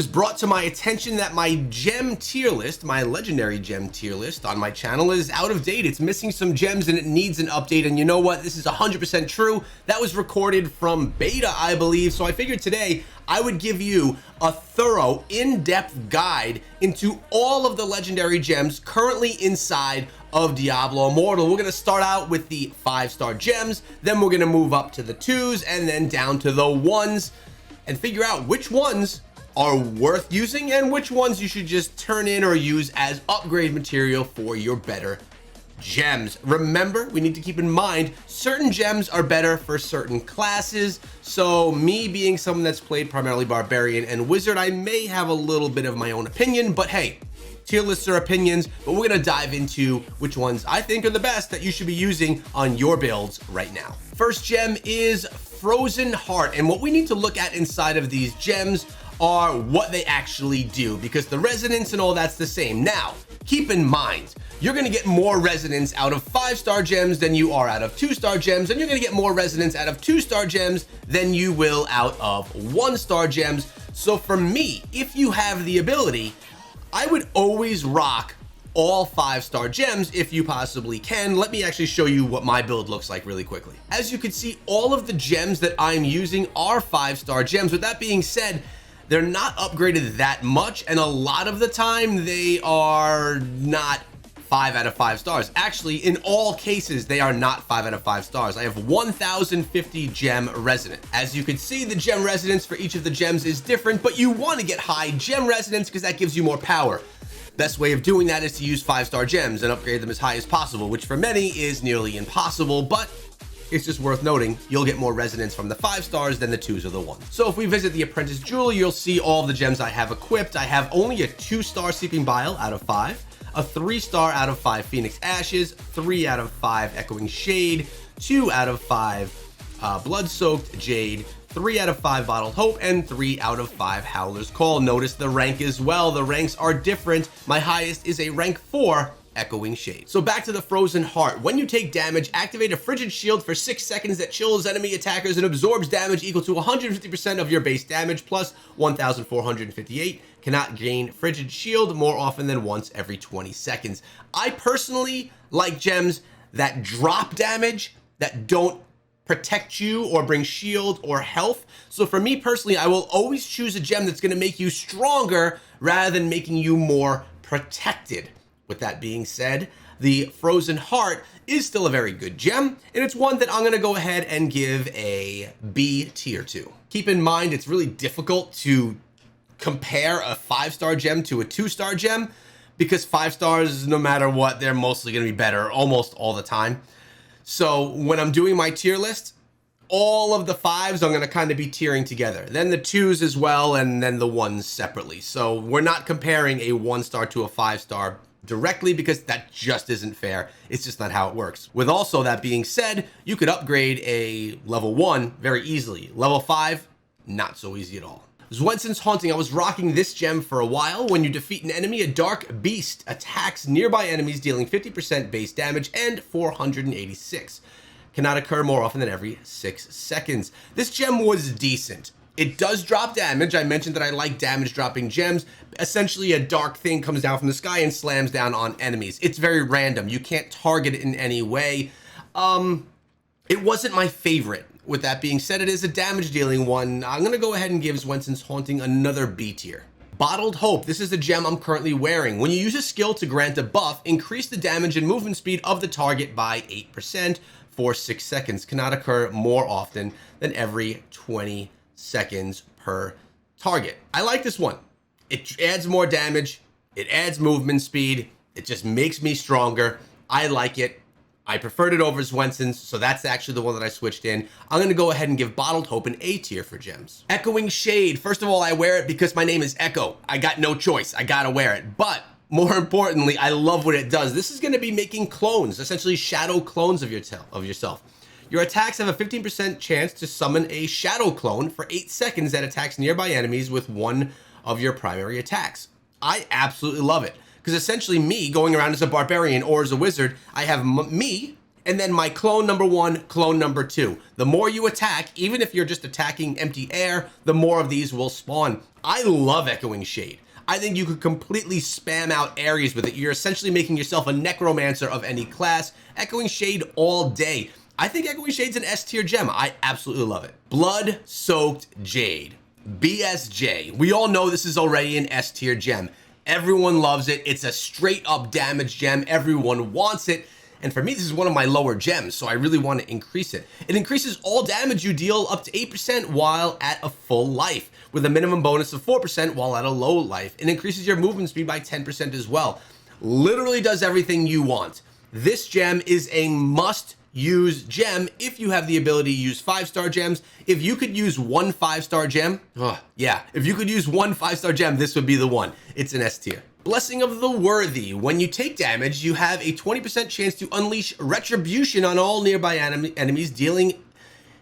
was brought to my attention that my gem tier list, my legendary gem tier list on my channel is out of date. It's missing some gems and it needs an update. And you know what? This is 100% true. That was recorded from beta, I believe. So I figured today I would give you a thorough, in-depth guide into all of the legendary gems currently inside of Diablo Immortal. We're going to start out with the 5-star gems, then we're going to move up to the 2s and then down to the 1s and figure out which ones are worth using and which ones you should just turn in or use as upgrade material for your better gems. Remember, we need to keep in mind certain gems are better for certain classes. So me being someone that's played primarily Barbarian and Wizard, I may have a little bit of my own opinion, but hey, tier lists are opinions, but we're gonna dive into which ones I think are the best that you should be using on your builds right now. First gem is Frozen Heart, and what we need to look at inside of these gems are what they actually do, because the resonance and all that's the same. Now, keep in mind, you're gonna get more resonance out of 5-star gems than you are out of 2-star gems, and you're gonna get more resonance out of 2-star gems than you will out of 1-star gems. So for me, if you have the ability, I would always rock all 5-star gems if you possibly can. Let me actually show you what my build looks like really quickly. As you can see, all of the gems that I'm using are 5-star gems. With that being said, they're not upgraded that much, and a lot of the time they are not 5 out of 5 stars. Actually, in all cases, they are not 5 out of 5 stars. I have 1050 gem resonance. As you can see, the gem resonance for each of the gems is different, but you want to get high gem resonance because that gives you more power. Best way of doing that is to use 5-star gems and upgrade them as high as possible, which for many is nearly impossible, but it's just worth noting, you'll get more resonance from the 5 stars than the 2s or the 1s. So if we visit the Apprentice Jeweler, you'll see all the gems I have equipped. I have only a 2-star Seeping Bile out of 5, a 3-star out of 5 Phoenix Ashes, 3 out of 5 Echoing Shade, 2 out of 5 Blood-Soaked Jade, 3 out of 5 Bottled Hope, and 3 out of 5 Howler's Call. Notice the rank as well. The ranks are different. My highest is a rank 4 Echoing Shade. So back to the Frozen Heart. When you take damage, activate a Frigid Shield for 6 seconds that chills enemy attackers and absorbs damage equal to 150% of your base damage plus 1,458. Cannot gain Frigid Shield more often than once every 20 seconds. I personally like gems that drop damage, that don't protect you or bring shield or health. So for me personally, I will always choose a gem that's going to make you stronger rather than making you more protected. With that being said, the Frozen Heart is still a very good gem, and it's one that I'm going to go ahead and give a B tier to. Keep in mind, it's really difficult to compare a 5-star gem to a 2-star gem because 5 stars, no matter what, they're mostly going to be better almost all the time. So when I'm doing my tier list, all of the 5s I'm going to kind of be tiering together, then the 2s as well, and then the 1s separately. So we're not comparing a 1-star to a 5-star directly because that just isn't fair. It's just not how it works. With also that being said, you could upgrade a level 1 very easily. Level 5, not so easy at all. Zwenson's Haunting. I was rocking this gem for a while. When you defeat an enemy, a dark beast attacks nearby enemies, dealing 50% base damage and 486. Cannot occur more often than every 6 seconds. This gem was decent. It does drop damage. I mentioned that I like damage dropping gems. Essentially, a dark thing comes down from the sky and slams down on enemies. It's very random. You can't target it in any way. It wasn't my favorite. With that being said, it is a damage dealing one. I'm going to go ahead and give Zwenson's Haunting another B tier. Bottled Hope. This is the gem I'm currently wearing. When you use a skill to grant a buff, increase the damage and movement speed of the target by 8% for 6 seconds. Cannot occur more often than every 20 seconds per target. I like this one. It adds more damage. It adds movement speed. It just makes me stronger. I like it. I preferred it over Zwenson's, so that's actually the one that I switched in. I'm going to go ahead and give Bottled Hope an A tier for gems. Echoing Shade. First of all, I wear it because my name is Echo. I got no choice. I got to wear it. But more importantly, I love what it does. This is going to be making clones, essentially shadow clones of yourself. Your attacks have a 15% chance to summon a shadow clone for 8 seconds that attacks nearby enemies with one of your primary attacks. I absolutely love it because essentially me going around as a barbarian or as a wizard, I have me And then my clone number 1, clone number 2. The more you attack, even if you're just attacking empty air, the more of these will spawn. I love Echoing Shade. I think you could completely spam out areas with it. You're essentially making yourself a necromancer of any class. Echoing Shade all day. I think Echoing Shade's an S tier gem. I absolutely love it. Blood Soaked Jade. BSJ. We all know this is already an S tier gem. Everyone loves it. It's a straight up damage gem. Everyone wants it. And for me, this is one of my lower gems, so I really want to increase it. It increases all damage you deal up to 8% while at a full life, with a minimum bonus of 4% while at a low life. It increases your movement speed by 10% as well. Literally does everything you want. This gem is a must-use gem if you have the ability to use 5-star gems. If you could use one 5-star gem, if you could use one 5-star gem, this would be the one. It's an S tier. Blessing of the Worthy. When you take damage, you have a 20% chance to unleash Retribution on all nearby enemies, dealing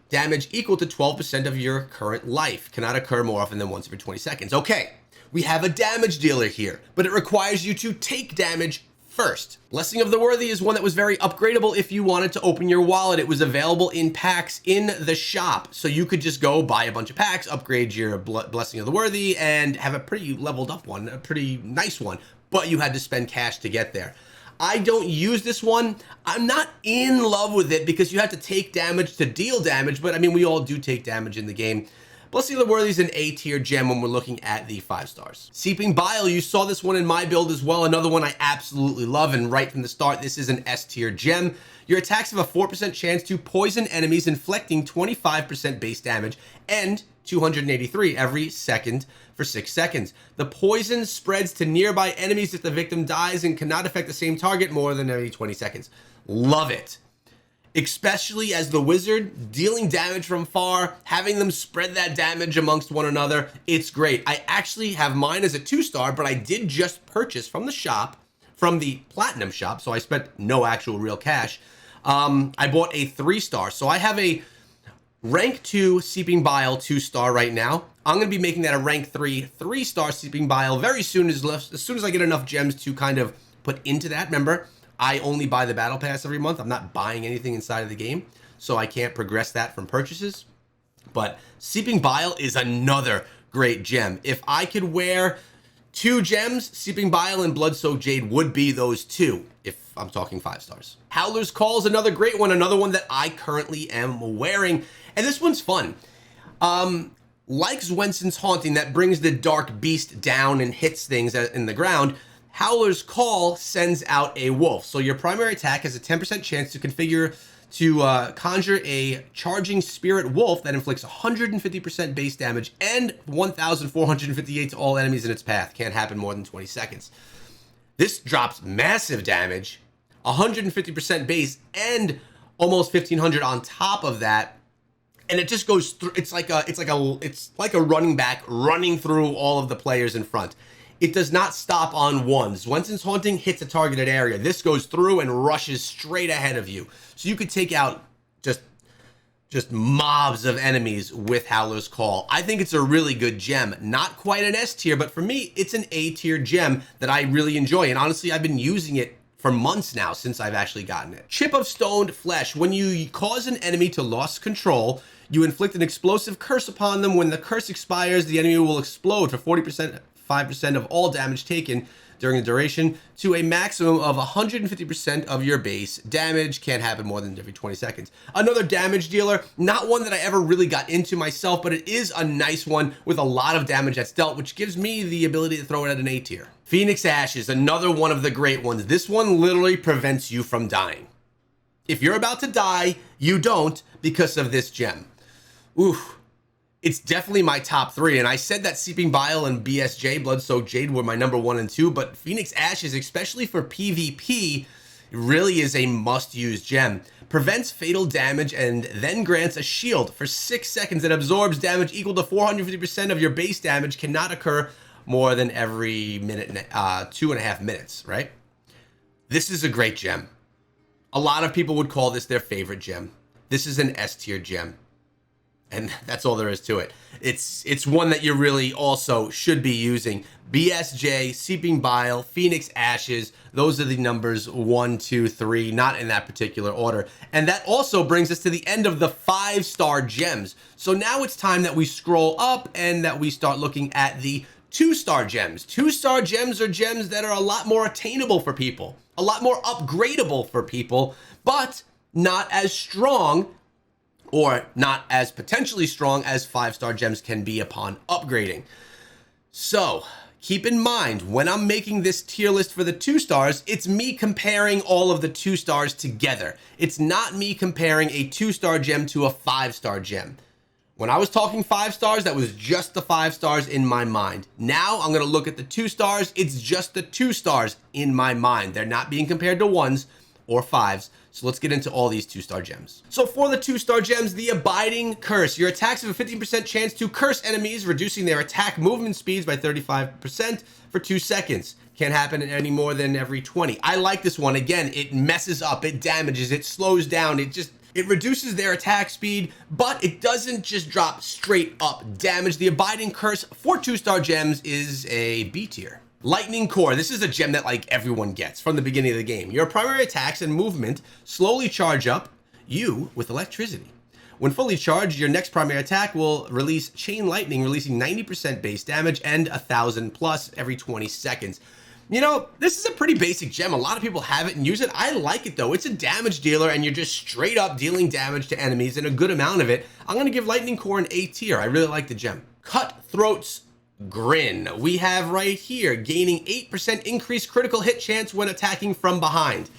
damage equal to 12% of your current life. Cannot occur more often than once every 20 seconds. Okay, we have a damage dealer here, but it requires you to take damage first. Blessing of the Worthy is one that was very upgradable if you wanted to open your wallet. It was available in packs in the shop, so you could just go buy a bunch of packs, upgrade your Blessing of the Worthy, and have a pretty leveled up one, a pretty nice one, but you had to spend cash to get there. I don't use this one. I'm not in love with it because you have to take damage to deal damage, but I mean, we all do take damage in the game. Blessing of the Worthy is an A tier gem when we're looking at the 5 stars. Seeping Bile, you saw this one in my build as well. Another one I absolutely love, and right from the start, this is an S tier gem. Your attacks have a 4% chance to poison enemies, inflicting 25% base damage and 283 every second for 6 seconds. The poison spreads to nearby enemies if the victim dies and cannot affect the same target more than every 20 seconds. Love it. Especially as the wizard, dealing damage from far, having them spread that damage amongst one another. It's great. I actually have mine as a 2-star, but I did just purchase from the shop, from the platinum shop, so I spent no actual real cash. I bought a 3-star, so I have a rank 2 Seeping Bile 2-star right now. I'm going to be making that a rank 3 3-star Seeping Bile very soon, as soon as I get enough gems to kind of put into that. Remember, I only buy the battle pass every month. I'm not buying anything inside of the game, so I can't progress that from purchases. But Seeping Bile is another great gem. If I could wear 2 gems, Seeping Bile and Blood Soaked Jade would be those 2, if I'm talking 5 stars. Howler's Call is another great one, another one that I currently am wearing, and this one's fun. Like Zwenson's Haunting, that brings the Dark Beast down and hits things in the ground, Howler's Call sends out a wolf. So your primary attack has a 10% chance to configure to conjure a charging spirit wolf that inflicts 150% base damage and 1,458 to all enemies in its path. Can't happen more than 20 seconds. This drops massive damage, 150% base, and almost 1,500 on top of that. And it just goes through. It's like a running back running through all of the players in front. It does not stop on one. Zwenson's Haunting hits a targeted area. This goes through and rushes straight ahead of you. So you could take out just mobs of enemies with Howler's Call. I think it's a really good gem. Not quite an S tier, but for me, it's an A tier gem that I really enjoy. And honestly, I've been using it for months now since I've actually gotten it. Chip of Stoned Flesh. When you cause an enemy to lose control, you inflict an explosive curse upon them. When the curse expires, the enemy will explode for 5% of all damage taken during the duration to a maximum of 150% of your base damage. Can't happen more than every 20 seconds. Another damage dealer, not one that I ever really got into myself, but it is a nice one with a lot of damage that's dealt, which gives me the ability to throw it at an A tier. Phoenix Ashes, another one of the great ones. This one literally prevents you from dying. If you're about to die, you don't because of this gem. Oof. It's definitely my top 3, and I said that Seeping Bile and BSJ, Blood Soaked Jade, were my number 1 and 2, but Phoenix Ashes, especially for PvP, really is a must-use gem. Prevents fatal damage and then grants a shield for 6 seconds that absorbs damage equal to 450% of your base damage. Cannot occur more than every minute, 2.5 minutes, right? This is a great gem. A lot of people would call this their favorite gem. This is an S tier gem. And that's all there is to it. It's one that you really also should be using. BSJ, Seeping Bile, Phoenix Ashes, those are the numbers 1, 2, 3, not in that particular order. And that also brings us to the end of the 5-star gems. So now it's time that we scroll up and that we start looking at the 2-star gems. 2-star gems are gems that are a lot more attainable for people, a lot more upgradable for people, but not as strong or not as potentially strong as 5-star gems can be upon upgrading. So keep in mind, when I'm making this tier list for the 2 stars, it's me comparing all of the 2 stars together. It's not me comparing a 2-star gem to a 5-star gem. When I was talking 5 stars, that was just the 5 stars in my mind. Now I'm going to look at the 2 stars. It's just the 2 stars in my mind. They're not being compared to 1s or 5s. So let's get into all these 2-star gems. So for the 2-star gems, the Abiding Curse. Your attacks have a 15% chance to curse enemies, reducing their attack movement speeds by 35% for 2 seconds. Can't happen any more than every 20. I like this one. Again, it messes up, it damages, it slows down, it reduces their attack speed, but it doesn't just drop straight up damage. The Abiding Curse for 2-star gems is a B tier. Lightning Core. This is a gem that like everyone gets from the beginning of the game. Your primary attacks and movement slowly charge up you with electricity. When fully charged, your next primary attack will release Chain Lightning, releasing 90% base damage and 1,000 plus every 20 seconds. You know, this is a pretty basic gem. A lot of people have it and use it. I like it though. It's a damage dealer and you're just straight up dealing damage to enemies and a good amount of it. I'm going to give Lightning Core an A tier. I really like the gem. Cutthroat's Grin. We have right here, gaining 8% increased critical hit chance when attacking from behind.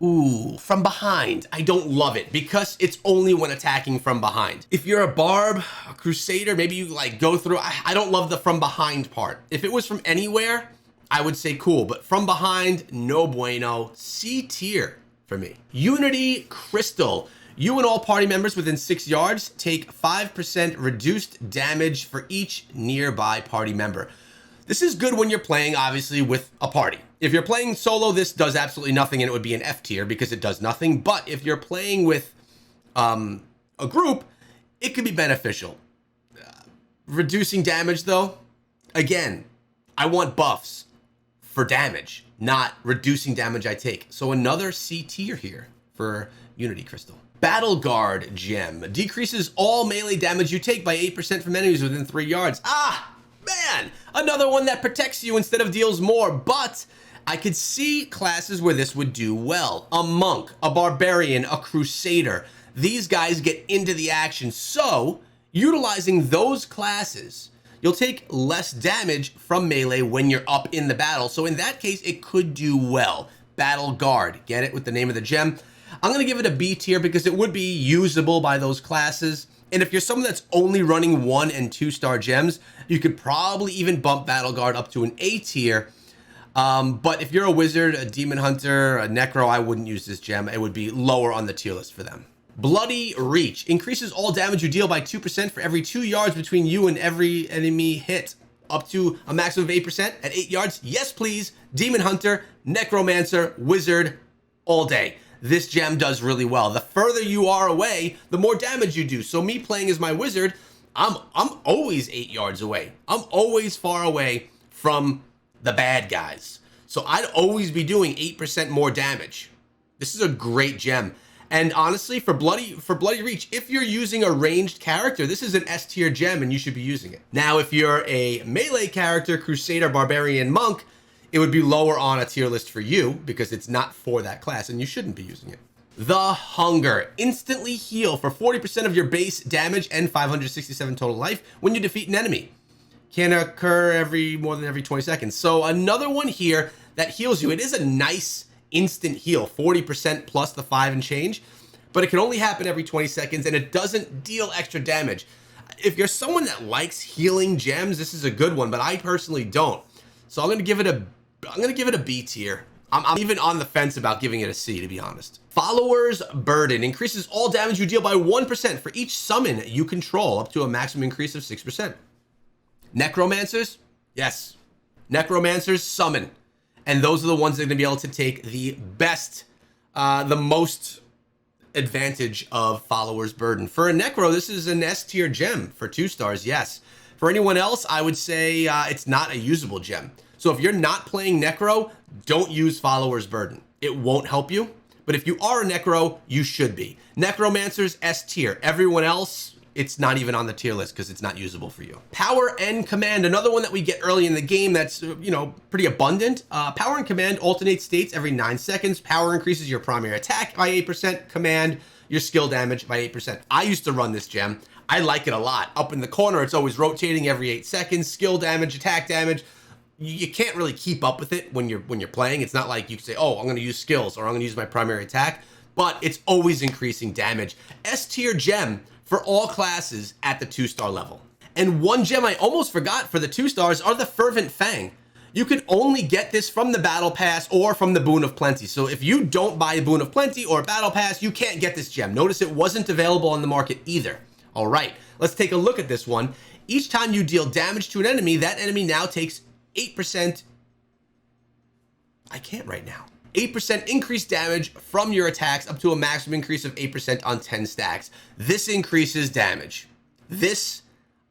Ooh, from behind. I don't love it because it's only when attacking from behind. If you're a barb, a crusader, maybe you like go through, I don't love the from behind part. If it was from anywhere, I would say cool, but from behind, no bueno. C tier for me. Unity Crystal. You and all party members within 6 yards take 5% reduced damage for each nearby party member. This is good when you're playing, obviously, with a party. If you're playing solo, this does absolutely nothing and it would be an F tier because it does nothing. But if you're playing with a group, it could be beneficial. Reducing damage, though, again, I want buffs for damage, not reducing damage I take. So another C tier here for Unity Crystal. Battle Guard Gem. Decreases all melee damage you take by 8% from enemies within 3 yards. Ah, man, another one that protects you instead of deals more, but I could see classes where this would do well. A monk, a barbarian, a crusader. These guys get into the action, so utilizing those classes, you'll take less damage from melee when you're up in the battle. So in that case, it could do well. Battle Guard, get it with the name of the gem? I'm going to give it a B tier because it would be usable by those classes. And if you're someone that's only running 1 and 2-star gems, you could probably even bump Battle Guard up to an A tier. But if you're a wizard, a demon hunter, a necro, I wouldn't use this gem. It would be lower on the tier list for them. Bloody Reach. Increases all damage you deal by 2% for every 2 yards between you and every enemy hit. Up to a maximum of 8% at 8 yards. Yes, please. Demon hunter, necromancer, wizard, all day. This gem does really well. The further you are away, the more damage you do. So me playing as my wizard, I'm always 8 yards away. I'm always far away from the bad guys. So I'd always be doing 8% more damage. This is a great gem. And honestly, for Bloody Reach, if you're using a ranged character, this is an S tier gem and you should be using it. Now, if you're a melee character, crusader, barbarian, monk, it would be lower on a tier list for you because it's not for that class and you shouldn't be using it. The Hunger. Instantly heal for 40% of your base damage and 567 total life when you defeat an enemy. Can occur more than every 20 seconds. So another one here that heals you. It is a nice instant heal, 40% plus the 5 and change, but it can only happen every 20 seconds and it doesn't deal extra damage. If you're someone that likes healing gems, this is a good one, but I personally don't. So I'm going to give it a B tier. I'm even on the fence about giving it a C, to be honest. Follower's Burden. Increases all damage you deal by 1% for each summon you control, up to a maximum increase of 6%. Necromancers? Yes. Necromancers summon. And those are the ones that are going to be able to take the best, the most advantage of Follower's Burden. For a Necro, this is an S tier gem for 2 stars, yes. For anyone else, I would say it's not a usable gem. So if you're not playing Necro, don't use Follower's Burden. It won't help you. But if you are a Necro, you should be. Necromancer's S tier. Everyone else, it's not even on the tier list because it's not usable for you. Power and Command, another one that we get early in the game that's, pretty abundant. Power and Command alternate states every 9 seconds. Power increases your primary attack by 8%. Command, your skill damage by 8%. I used to run this gem. I like it a lot. Up in the corner, it's always rotating every 8 seconds. Skill damage, attack damage. You can't really keep up with it when you're playing. It's not like you can say, oh, I'm going to use skills or I'm going to use my primary attack, but it's always increasing damage. S tier gem for all classes at the 2-star level. And one gem I almost forgot for the 2 stars are the Fervent Fang. You can only get this from the Battle Pass or from the Boon of Plenty. So if you don't buy a Boon of Plenty or Battle Pass, you can't get this gem. Notice it wasn't available on the market either. All right, let's take a look at this one. Each time you deal damage to an enemy, that enemy now takes 8%. I can't right now. 8% increased damage from your attacks up to a maximum increase of 8% on 10 stacks. This increases damage. This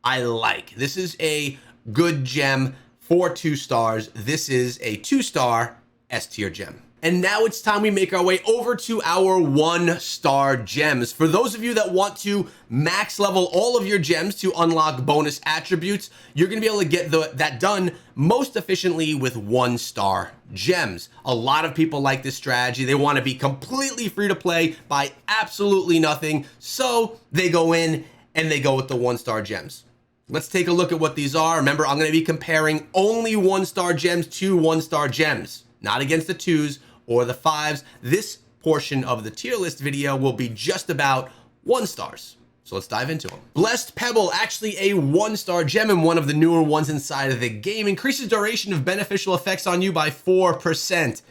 I like. This is a good gem for 2 stars. This is a 2-star S tier gem. And now it's time we make our way over to our 1-star gems. For those of you that want to max level all of your gems to unlock bonus attributes, you're going to be able to get that done most efficiently with 1-star gems. A lot of people like this strategy. They want to be completely free to play, buy absolutely nothing. So they go in and they go with the 1-star gems. Let's take a look at what these are. Remember, I'm going to be comparing only 1-star gems to 1-star gems, not against the 2s or the 5s. This portion of the tier list video will be just about 1 stars. So let's dive into them. Blessed Pebble, actually a 1-star gem and one of the newer ones inside of the game. Increases duration of beneficial effects on you by 4%.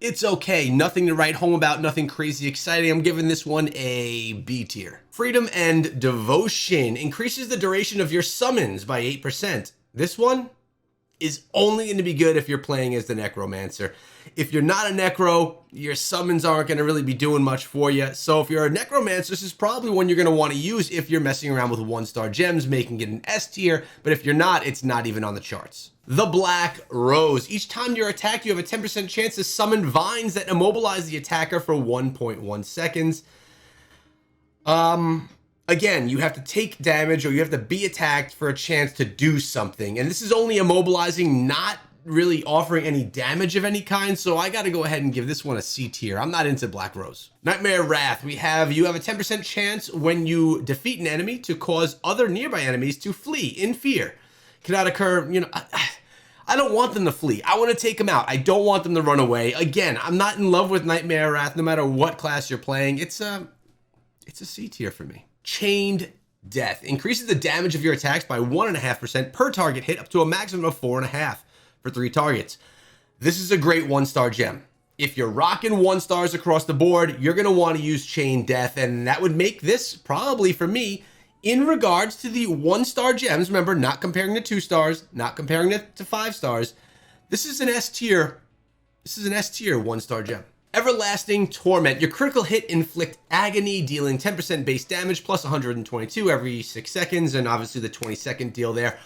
It's okay. Nothing to write home about, nothing crazy exciting. I'm giving this one a B tier. Freedom and Devotion increases the duration of your summons by 8%. This one is only going to be good if you're playing as the Necromancer. If you're not a Necro, your summons aren't going to really be doing much for you. So if you're a Necromancer, this is probably one you're going to want to use if you're messing around with 1-star gems, making it an S tier. But if you're not, it's not even on the charts. The Black Rose. Each time you're attacked, you have a 10% chance to summon vines that immobilize the attacker for 1.1 seconds. Again, you have to take damage or you have to be attacked for a chance to do something. And this is only immobilizing, not really offering any damage of any kind. So I got to go ahead and give this one a C tier. I'm not into Black Rose. Nightmare Wrath. You have a 10% chance when you defeat an enemy to cause other nearby enemies to flee in fear. Cannot occur, I don't want them to flee. I want to take them out. I don't want them to run away. Again, I'm not in love with Nightmare Wrath no matter what class you're playing. It's a C tier for me. Chained Death increases the damage of your attacks by 1.5% per target hit up to a maximum of 4.5 for 3 targets. This is a great 1-star gem. If you're rocking 1 stars across the board, you're going to want to use Chained Death, and that would make this probably for me in regards to the 1-star gems. Remember, not comparing to 2 stars, not comparing it to 5 stars. This is an S tier. This is an S tier 1-star gem. Everlasting Torment. Your critical hit inflict agony, dealing 10% base damage plus 122 every 6 seconds, and obviously the 20-second deal there.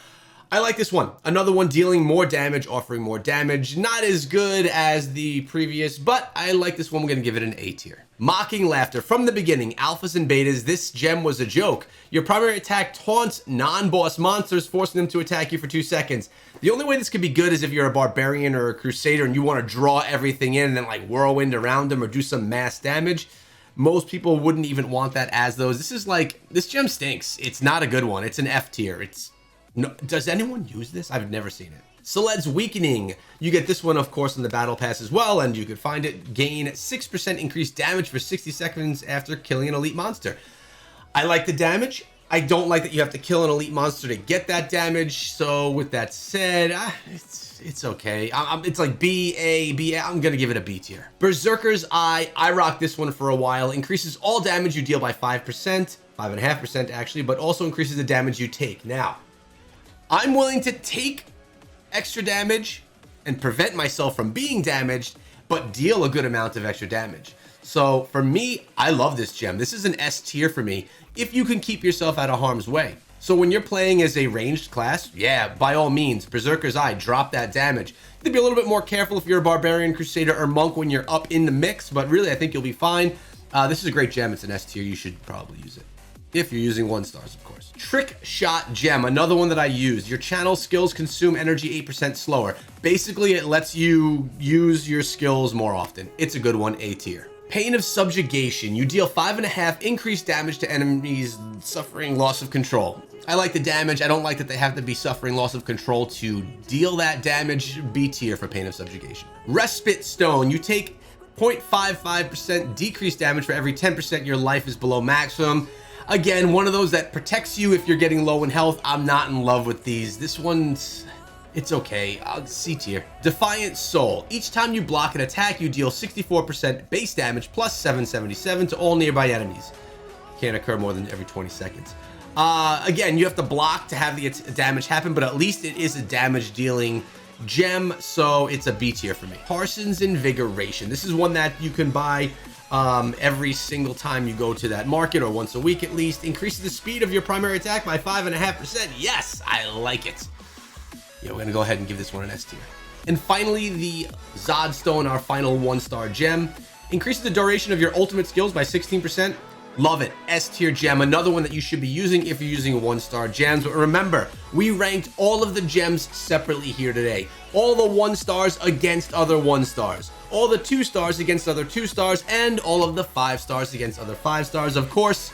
I like this one. Another one dealing more damage, offering more damage. Not as good as the previous, but I like this one. I'm going to give it an A tier. Mocking Laughter. From the beginning, alphas and betas, this gem was a joke. Your primary attack taunts non-boss monsters, forcing them to attack you for 2 seconds. The only way this could be good is if you're a barbarian or a crusader and you want to draw everything in and then like whirlwind around them or do some mass damage. Most people wouldn't even want that as those. This gem stinks. It's not a good one. It's an F tier. No, does anyone use this? I've never seen it. Seled's Weakening. You get this one, of course, in the Battle Pass as well, and you could find it. Gain 6% increased damage for 60 seconds after killing an elite monster. I like the damage. I don't like that you have to kill an elite monster to get that damage. So with that said, it's okay. It's like B, A. I'm going to give it a B tier. Berserker's Eye. I rocked this one for a while. Increases all damage you deal by 5%, 5.5% actually, but also increases the damage you take. Now, I'm willing to take extra damage and prevent myself from being damaged, but deal a good amount of extra damage. So for me, I love this gem. This is an S tier for me if you can keep yourself out of harm's way. So when you're playing as a ranged class, yeah, by all means, Berserker's Eye, drop that damage. You have to be a little bit more careful if you're a Barbarian, Crusader, or Monk when you're up in the mix, but really I think you'll be fine. This is a great gem. It's an S tier. You should probably use it. If you're using 1-stars, of course. Trick Shot Gem, another one that I use. Your channel skills consume energy 8% slower. Basically, it lets you use your skills more often. It's a good one, A tier. Pain of Subjugation. You deal 5.5 increased damage to enemies suffering loss of control. I like the damage. I don't like that they have to be suffering loss of control to deal that damage. B tier for Pain of Subjugation. Respite Stone. You take 0.55% decreased damage for every 10% your life is below maximum. Again, one of those that protects you if you're getting low in health. I'm not in love with these. This one's, it's okay. C tier. Defiant Soul. Each time you block an attack, you deal 64% base damage plus 777 to all nearby enemies. Can't occur more than every 20 seconds. Again, you have to block to have the damage happen, but at least it is a damage dealing gem, so it's a B tier for me. Parson's Invigoration. This is one that you can buy every single time you go to that market, or once a week at least. Increases the speed of your primary attack by 5.5%. Yes, I like it. Yeah, we're gonna go ahead and give this one an S tier. And finally, the Zod Stone, our final 1-star gem. Increases the duration of your ultimate skills by 16%. Love it. S tier gem, another one that you should be using if you're using 1-star gems. But remember, we ranked all of the gems separately here today. All the 1-stars against other 1-stars. All the 2-stars against other 2-stars, and all of the 5-stars against other 5-stars. Of course,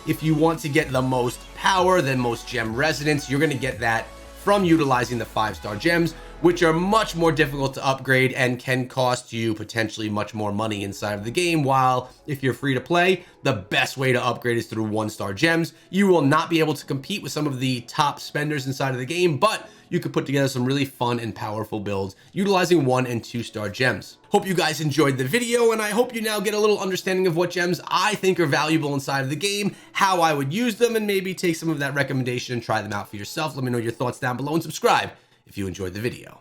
if you want to get the most power, the most gem resonance, you're going to get that from utilizing the 5-star gems, which are much more difficult to upgrade and can cost you potentially much more money inside of the game. While if you're free to play, the best way to upgrade is through 1-star gems. You will not be able to compete with some of the top spenders inside of the game, but you could put together some really fun and powerful builds utilizing 1- and 2-star gems. Hope you guys enjoyed the video, and I hope you now get a little understanding of what gems I think are valuable inside of the game, how I would use them, and maybe take some of that recommendation and try them out for yourself. Let me know your thoughts down below, and subscribe if you enjoyed the video.